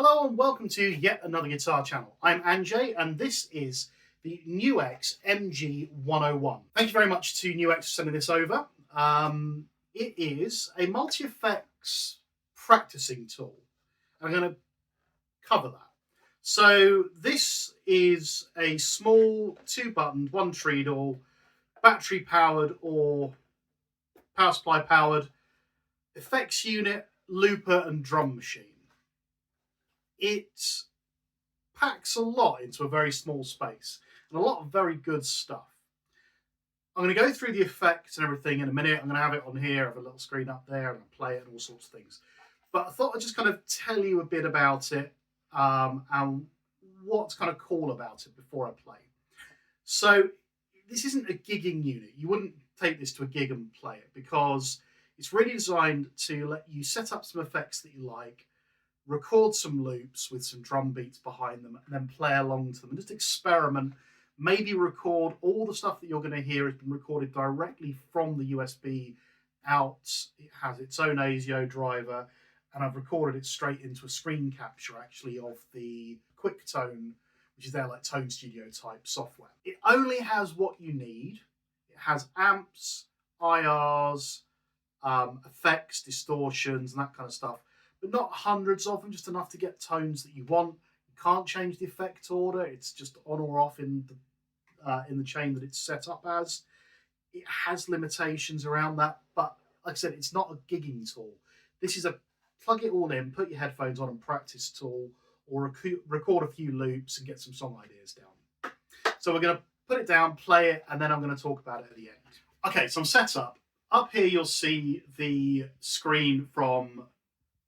Hello and welcome to yet another guitar channel. I'm Anjay and this is the NUX MG-101. Thank you very much to NUX for sending this over. It is a multi-effects practicing tool. I'm going to cover that. So this is a small 2-buttoned, 1-treadle, battery powered or power supply powered effects unit, looper and drum machine. It packs a lot into a very small space and a lot of very good stuff. I'm going to go through the effects and everything in a minute. I'm going to have it on here, I have a little screen up there, and play it and all sorts of things. But I thought I'd just kind of tell you a bit about it and what's kind of cool about it before I play. So this isn't a gigging unit. You wouldn't take this to a gig and play it because it's really designed to let you set up some effects that you like, record some loops with some drum beats behind them, and then play along to them. Just experiment, maybe record all the stuff that you're going to hear has been recorded directly from the USB out. It has its own ASIO driver, and I've recorded it straight into a screen capture actually of the QuickTone, which is their like Tone Studio type software. It only has what you need. It has amps, IRs, effects, distortions, and that kind of stuff. But not hundreds of them, just enough to get tones that you want. You can't change the effect order. It's just on or off in the chain that it's set up as. It has limitations around that, but like I said, it's not a gigging tool. This is a plug it all in, put your headphones on and practice tool, or record a few loops and get some song ideas down. So we're going to put it down, play it, and then I'm going to talk about it at the end. Okay, so I'm set up. Up here you'll see the screen from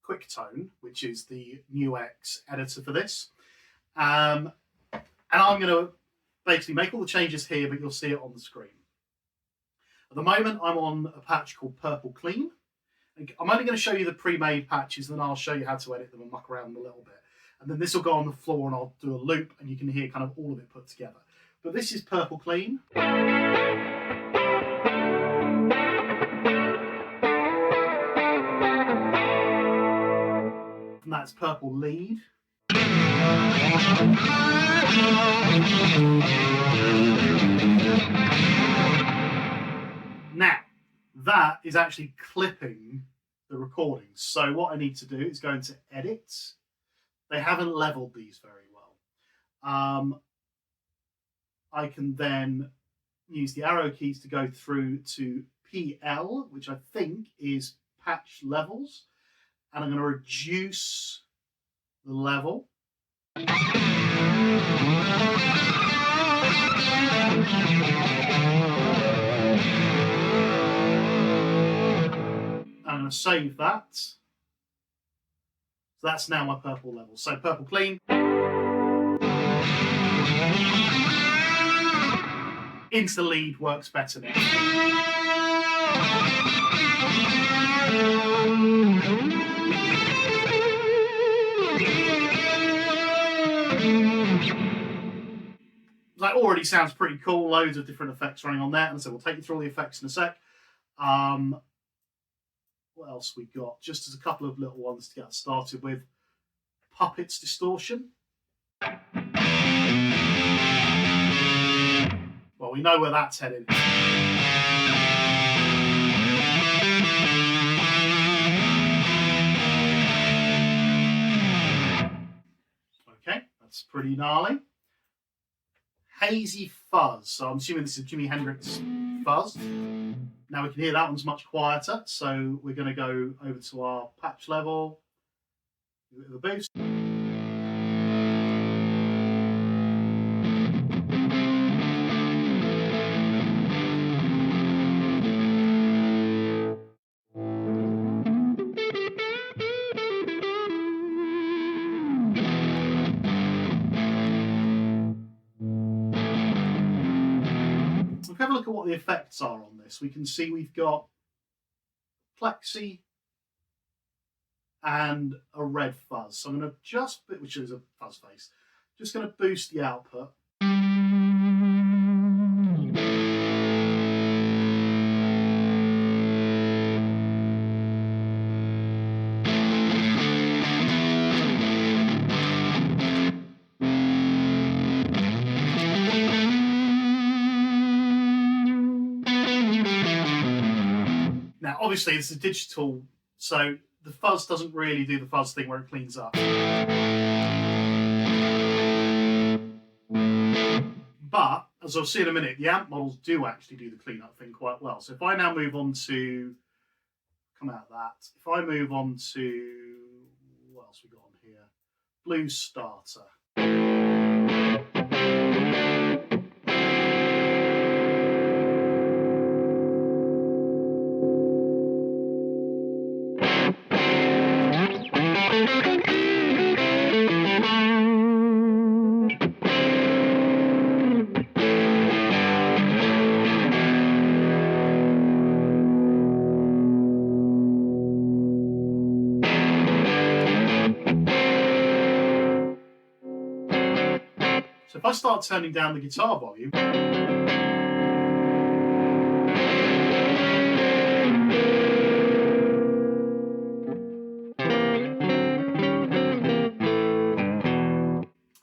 QuickTone, which is the NUX editor for this. And I'm going to basically make all the changes here, but you'll see it on the screen. At the moment, I'm on a patch called Purple Clean. I'm only going to show you the pre-made patches, then I'll show you how to edit them and muck around them a little bit. And then this will go on the floor and I'll do a loop and you can hear kind of all of it put together. But this is Purple Clean. And that's Purple Lead. Now, that is actually clipping the recordings. So what I need to do is go into Edit. They haven't leveled these very well. I can then use the arrow keys to go through to PL, which I think is Patch Levels. And I'm going to reduce the level. I'm going to save that. So that's now my purple level. So Purple Clean. Into the lead works better now. That already sounds pretty cool. Loads of different effects running on there. And so we'll take you through all the effects in a sec. What else we got? Just as a couple of little ones to get started with. Puppets Distortion. Well, we know where that's headed. Okay, that's pretty gnarly. Hazy Fuzz. So I'm assuming this is Jimi Hendrix Fuzz. Now we can hear that one's much quieter. So we're going to go over to our patch level. Give it a bit of a boost. If we have a look at what the effects are on this, we can see we've got plexi and a red fuzz. So I'm going to just, which is a fuzz face, just going to boost the output. Now, obviously, it's a digital, so the fuzz doesn't really do the fuzz thing where it cleans up. But, as I'll see in a minute, the amp models do actually do the cleanup thing quite well. So if I now move on to, come out of that, if I move on to, what else we got on here? Blue Starter. So if I start turning down the guitar volume,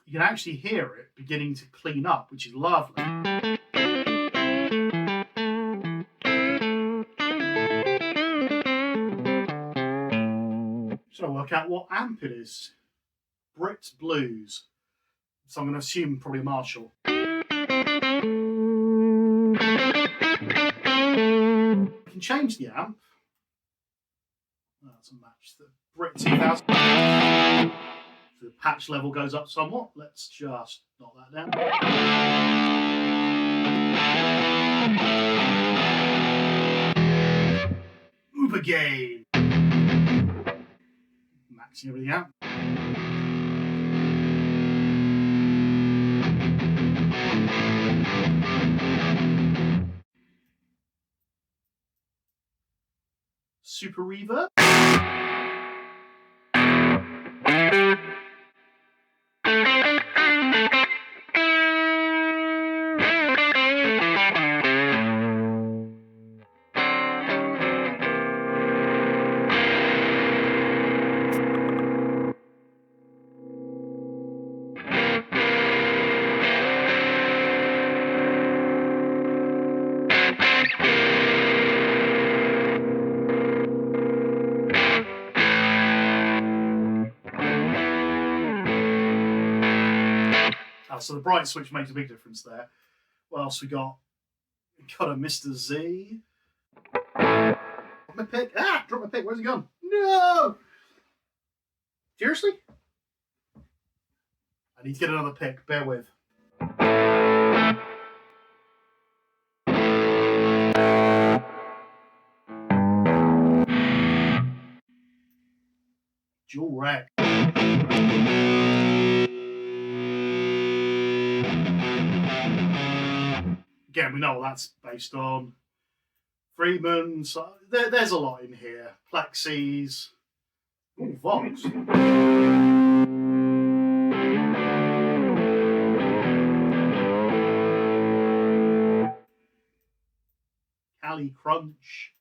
you can actually hear it beginning to clean up, which is lovely. So I'll work out what amp it is. Brit Blues. So I'm going to assume probably a Marshall. I can change the amp. That's a match the Brit 2000. So the patch level goes up somewhat. Let's just knock that down. Uber gain. Maxing everything out. Super reverb. So the bright switch makes a big difference there. What else we got? We got a Mr. Z. Drop my pick. Ah, drop my pick. Where's he gone? No! Seriously? I need to get another pick. Bear with. Dual rack. Again, we know what that's based on. Freeman's. There's a lot in here. Plexis. Ooh, Vox. Cali Crunch.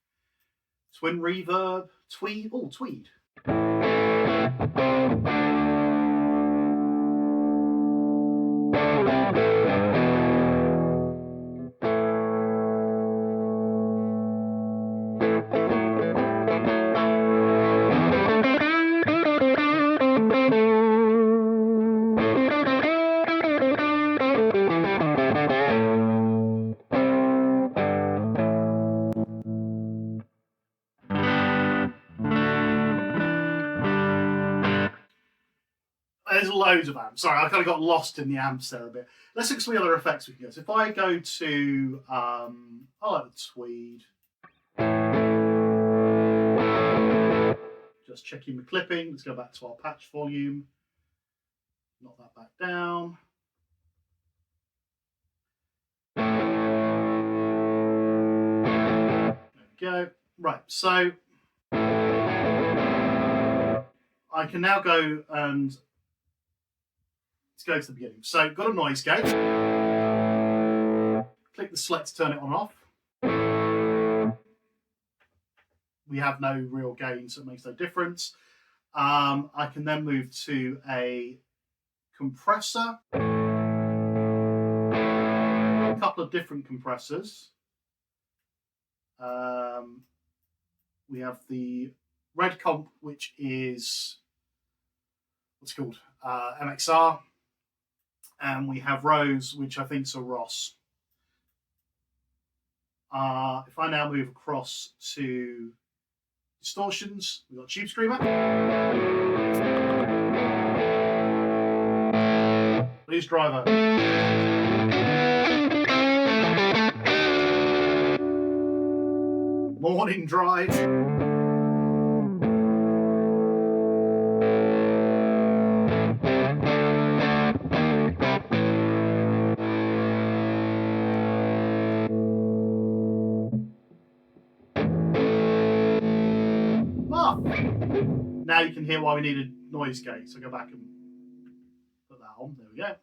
Twin Reverb. Tweed. Oh, Tweed. There's loads of amps. Sorry, I kind of got lost in the amps there a bit. Let's look at some of the other effects we can get. So if I go to, I like the Tweed. Just checking the clipping. Let's go back to our patch volume. Knock that back down. There we go. Right, so I can now go and let's go to the beginning. So got a noise gate. Click the select to turn it on and off. We have no real gain, so it makes no difference. I can then move to a compressor. A couple of different compressors. There We have the red comp, which is what's it called MXR, and we have Rose, which I think is a Ross. If I now move across to distortions, we've got Tube Screamer, Blues Driver, Morning Drive, Now you can hear why we needed noise gate. So go back and put that on. There we go.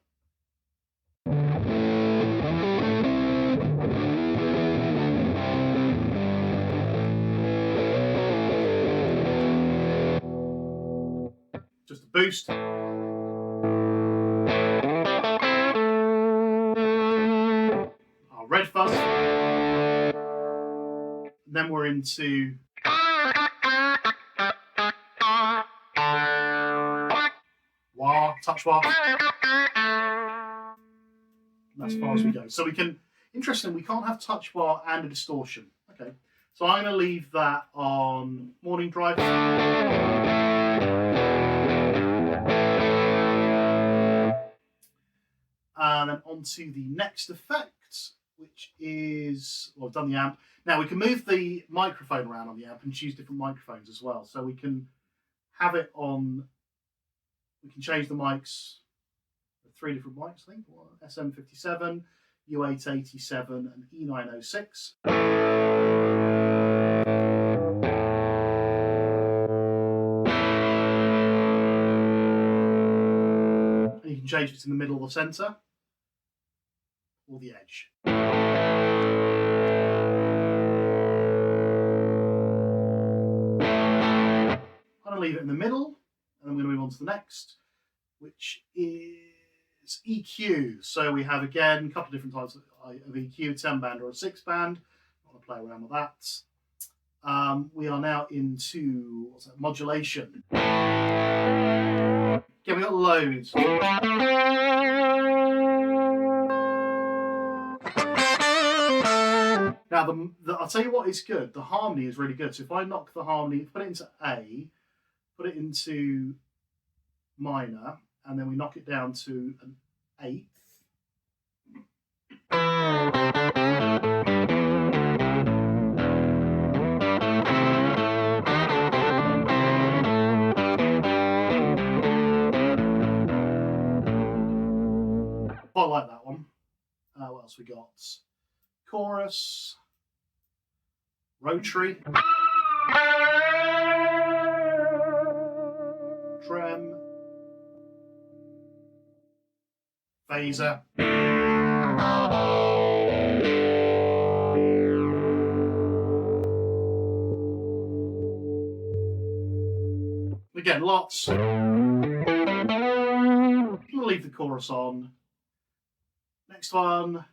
Just a boost. Our red fuzz. And then we're into wah, touch wah. That's as far as we go. So we can, interesting, we can't have touch bar and a distortion. Okay. So I'm going to leave that on Morning Drive. And then on to the next effect, which is, well, I've done the amp. Now we can move the microphone around on the amp and choose different microphones as well. So we can have it on, we can change the mics, 3 different mics, I think, SM57, U887 and E906. And you can change it in the middle or the center or the edge. I'm going to leave it in the middle, and I'm going to move on to the next, which is EQ. So we have, again, a couple of different types of EQ, 10-band or a 6-band. I want to play around with that. We are now into, what's that, modulation. Yeah, we got loads. Now, I'll tell you what is good. The harmony is really good. So if I knock the harmony, put it into A, put it into minor, and then we knock it down to an 8th. Quite like that one. What else we got? Chorus, rotary, trem, phaser, again, lots. We'll leave the chorus on. Next one.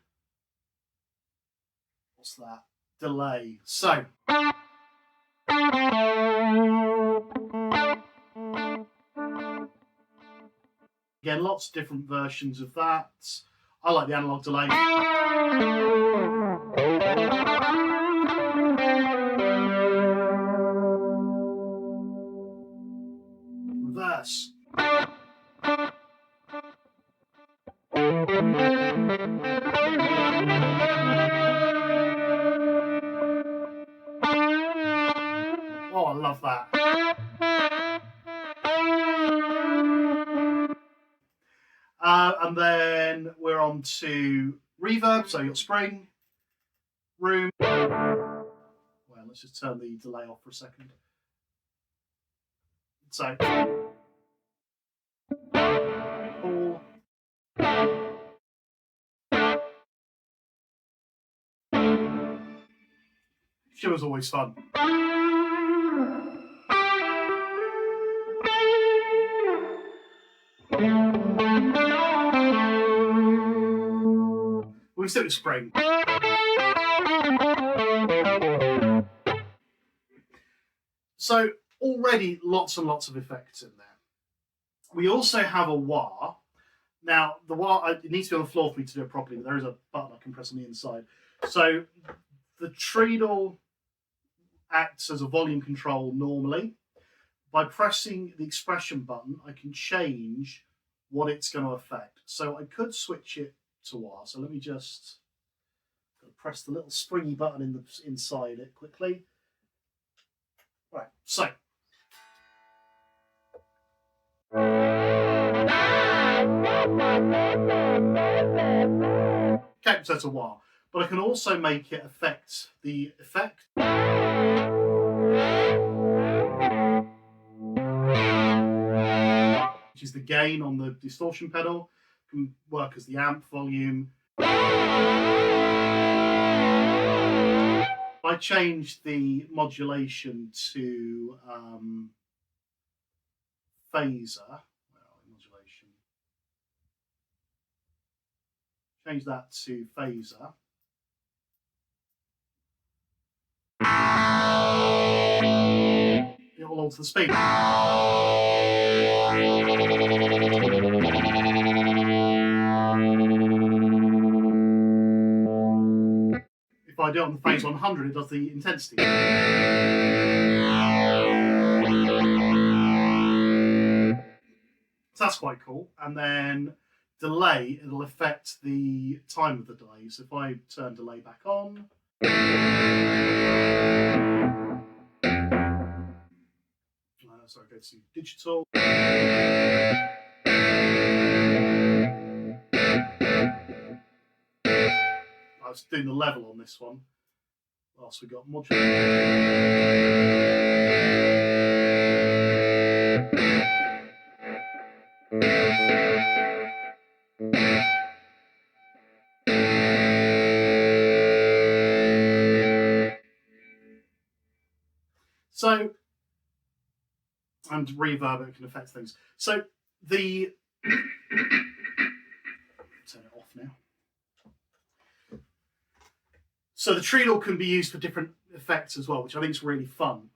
What's that? Delay. So. Again, lots of different versions of that. I like the analog delay. Reverse. Oh, I love that. And then we're on to reverb. So you've got spring, room. Well, let's just turn the delay off for a second. So, four. She was always fun. We still with spring. So already lots and lots of effects in there. We also have a wah. Now, the wah, it needs to be on the floor for me to do it properly, but there is a button I can press on the inside. So the treadle acts as a volume control normally. By pressing the expression button, I can change what it's going to affect. So I could switch it to wah. So let me just press the little springy button inside it quickly. Right, so. Okay, so that's a wah. But I can also make it affect the effect. Which is the gain on the distortion pedal. Can work as the amp volume. I changed the modulation to phaser. Modulation. Change that to phaser. It will alter the speed. If I do it on the phase 100, it does the intensity. So that's quite cool. And then delay, it'll affect the time of the delay. So if I turn delay back on, sorry, go to digital. I was doing the level on this one. Last we got modulation. So, and reverb, it can affect things. So the turn it off now. So the treadle can be used for different effects as well, which I think is really fun.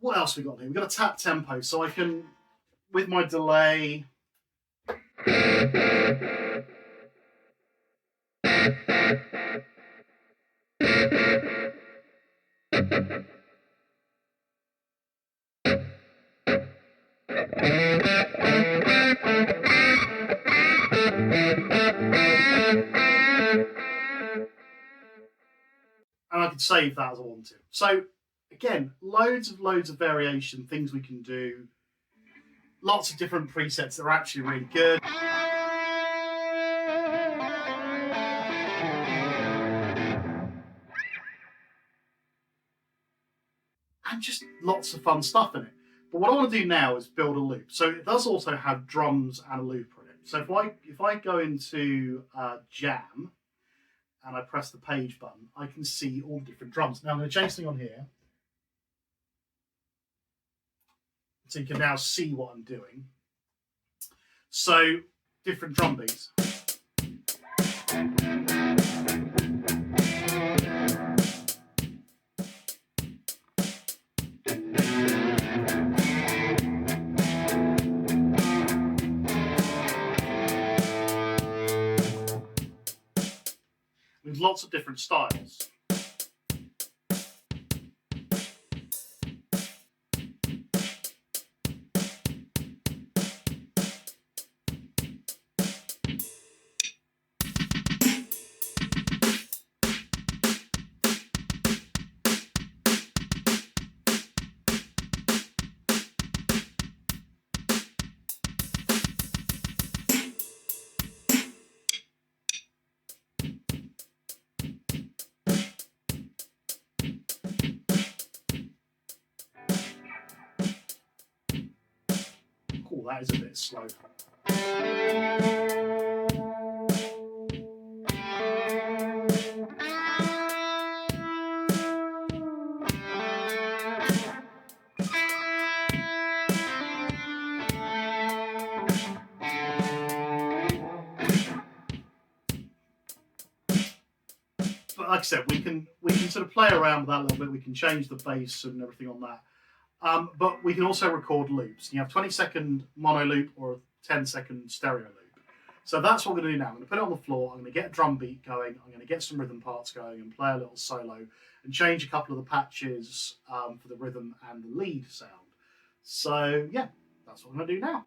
What else we got here? We've got a tap tempo, so I can, with my delay, and I could save that as I want to. So again, loads of variation, things we can do. Lots of different presets that are actually really good. And just lots of fun stuff in it. But what I want to do now is build a loop. So it does also have drums and a looper in it. So if I go into Jam and I press the page button, I can see all the different drums. Now I'm going to change something on here. So you can now see what I'm doing. So different drum beats. With lots of different styles. Cool, that is a bit slow. But like I said, we can sort of play around with that a little bit. We can change the bass and everything on that. But we can also record loops. You have 20-second mono loop or a 10-second stereo loop. So that's what we're going to do now. I'm going to put it on the floor. I'm going to get a drum beat going. I'm going to get some rhythm parts going and play a little solo and change a couple of the patches for the rhythm and the lead sound. So yeah, that's what I'm going to do now.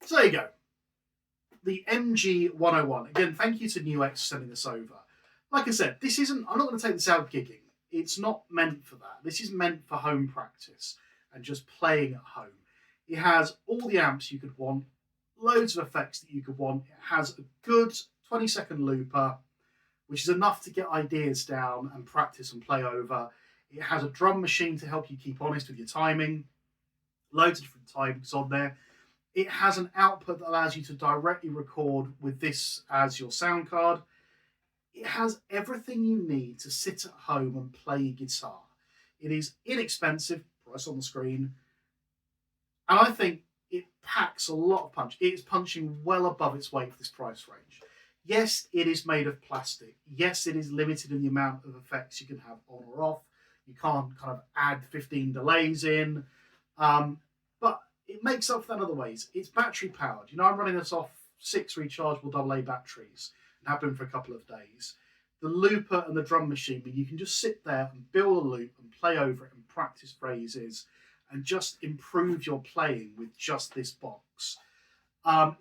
So there you go. The MG-101. Again, thank you to NUX for sending this over. Like I said, this isn't, I'm not going to take this out gigging. It's not meant for that. This is meant for home practice and just playing at home. It has all the amps you could want, loads of effects that you could want. It has a good 20-second looper, which is enough to get ideas down and practice and play over. It has a drum machine to help you keep honest with your timing. Loads of different timings on there. It has an output that allows you to directly record with this as your sound card. It has everything you need to sit at home and play guitar. It is inexpensive, price on the screen, and I think it packs a lot of punch. It is punching well above its weight for this price range. Yes, it is made of plastic. Yes, it is limited in the amount of effects you can have on or off. You can't kind of add 15 delays in, but it makes up for that in other ways. It's battery powered. You know, I'm running this off 6 rechargeable AA batteries and have been for a couple of days. The looper and the drum machine, but you can just sit there and build a loop and play over it and practice phrases and just improve your playing with just this box.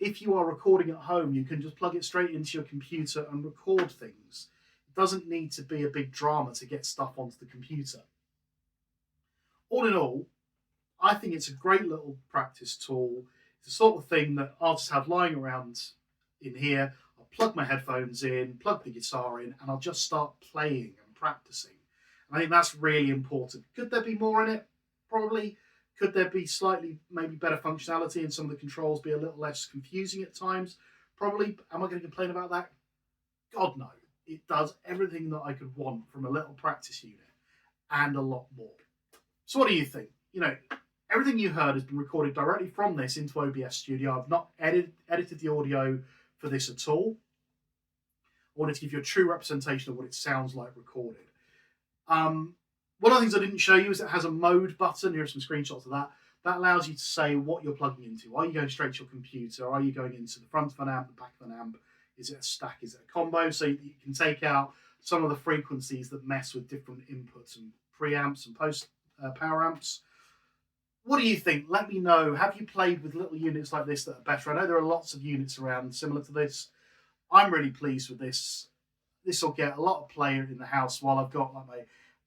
If you are recording at home, you can just plug it straight into your computer and record things. It doesn't need to be a big drama to get stuff onto the computer. All in all, I think it's a great little practice tool. It's the sort of thing that I'll just have lying around in here. I'll plug my headphones in, plug the guitar in, and I'll just start playing and practicing. And I think that's really important. Could there be more in it? Probably. Could there be slightly, maybe better functionality and some of the controls be a little less confusing at times? Probably. Am I going to complain about that? God, no. It does everything that I could want from a little practice unit and a lot more. So what do you think? You know, everything you heard has been recorded directly from this into OBS Studio. I've not edited the audio for this at all. I wanted to give you a true representation of what it sounds like recorded. One of the things I didn't show you is it has a mode button. Here are some screenshots of that. That allows you to say what you're plugging into. Are you going straight to your computer? Are you going into the front of an amp, the back of an amp? Is it a stack? Is it a combo? So you can take out some of the frequencies that mess with different inputs and preamps and post power amps. What do you think? Let me know. Have you played with little units like this that are better? I know there are lots of units around similar to this. I'm really pleased with this. This will get a lot of play in the house while I've got like my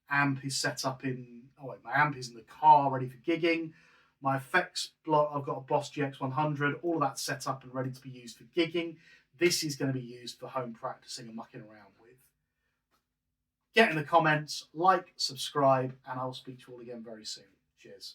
amp is set up in, my amp is in the car ready for gigging. My effects block, I've got a Boss GX100, all of that set up and ready to be used for gigging. This is going to be used for home practicing and mucking around with. Get in the comments, like, subscribe, and I'll speak to you all again very soon. Cheers.